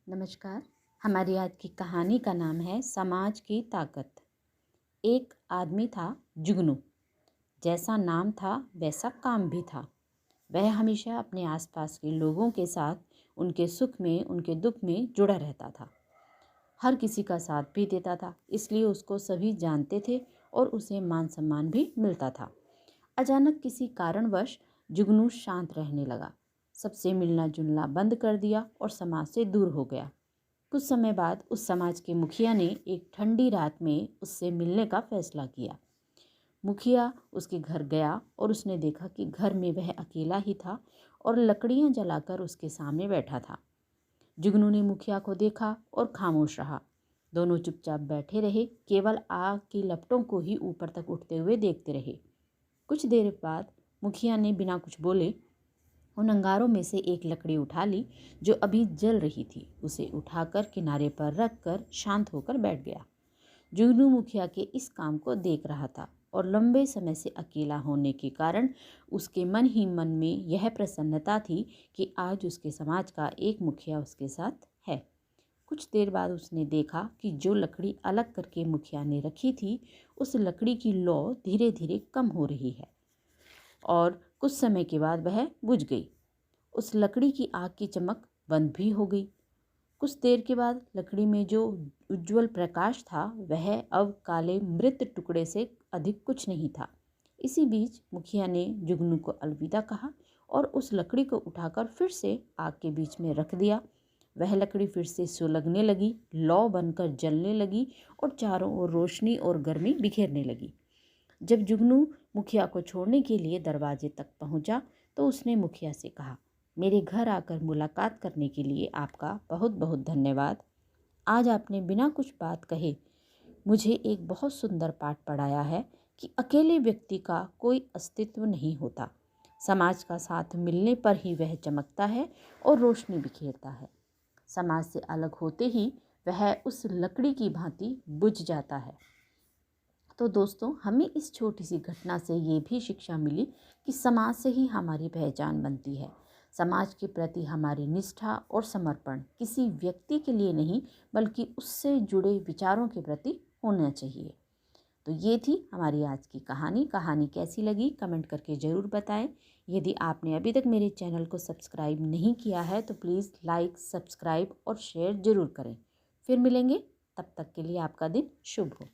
नमस्कार। हमारी आज की कहानी का नाम है समाज की ताकत। एक आदमी था जुगनू। जैसा नाम था वैसा काम भी था। वह हमेशा अपने आसपास के लोगों के साथ उनके सुख में उनके दुख में जुड़ा रहता था। हर किसी का साथ भी देता था, इसलिए उसको सभी जानते थे और उसे मान सम्मान भी मिलता था। अचानक किसी कारणवश जुगनू शांत रहने लगा। सबसे मिलना जुलना बंद कर दिया और समाज से दूर हो गया। कुछ समय बाद उस समाज के मुखिया ने एक ठंडी रात में उससे मिलने का फैसला किया। मुखिया उसके घर गया और उसने देखा कि घर में वह अकेला ही था और लकड़ियां जलाकर उसके सामने बैठा था। जुगनू ने मुखिया को देखा और खामोश रहा। दोनों चुपचाप बैठे रहे, केवल आग की लपटों को ही ऊपर तक उठते हुए देखते रहे। कुछ देर बाद मुखिया ने बिना कुछ बोले उन अंगारों में से एक लकड़ी उठा ली जो अभी जल रही थी। उसे उठाकर किनारे पर रखकर शांत होकर बैठ गया। जुगनू मुखिया के इस काम को देख रहा था और लंबे समय से अकेला होने के कारण उसके मन ही मन में यह प्रसन्नता थी कि आज उसके समाज का एक मुखिया उसके साथ है। कुछ देर बाद उसने देखा कि जो लकड़ी अलग करके मुखिया ने रखी थी, उस लकड़ी की लौ धीरे धीरे कम हो रही है और कुछ समय के बाद वह बुझ गई। उस लकड़ी की आग की चमक बंद भी हो गई। कुछ देर के बाद लकड़ी में जो उज्जवल प्रकाश था वह अब काले मृत टुकड़े से अधिक कुछ नहीं था। इसी बीच मुखिया ने जुगनू को अलविदा कहा और उस लकड़ी को उठाकर फिर से आग के बीच में रख दिया। वह लकड़ी फिर से सुलगने लगी, लौ बनकर जलने लगी और चारों ओर रोशनी और गर्मी बिखेरने लगी। जब जुगनू मुखिया को छोड़ने के लिए दरवाजे तक पहुंचा तो उसने मुखिया से कहा, मेरे घर आकर मुलाकात करने के लिए आपका बहुत बहुत धन्यवाद। आज आपने बिना कुछ बात कहे मुझे एक बहुत सुंदर पाठ पढ़ाया है कि अकेले व्यक्ति का कोई अस्तित्व नहीं होता। समाज का साथ मिलने पर ही वह चमकता है और रोशनी बिखेरता है। समाज से अलग होते ही वह उस लकड़ी की भांति बुझ जाता है। तो दोस्तों, हमें इस छोटी सी घटना से ये भी शिक्षा मिली कि समाज से ही हमारी पहचान बनती है। समाज के प्रति हमारी निष्ठा और समर्पण किसी व्यक्ति के लिए नहीं बल्कि उससे जुड़े विचारों के प्रति होना चाहिए। तो ये थी हमारी आज की कहानी। कहानी कैसी लगी कमेंट करके ज़रूर बताएं। यदि आपने अभी तक मेरे चैनल को सब्सक्राइब नहीं किया है तो प्लीज़ लाइक, सब्सक्राइब और शेयर ज़रूर करें। फिर मिलेंगे, तब तक के लिए आपका दिन शुभ हो।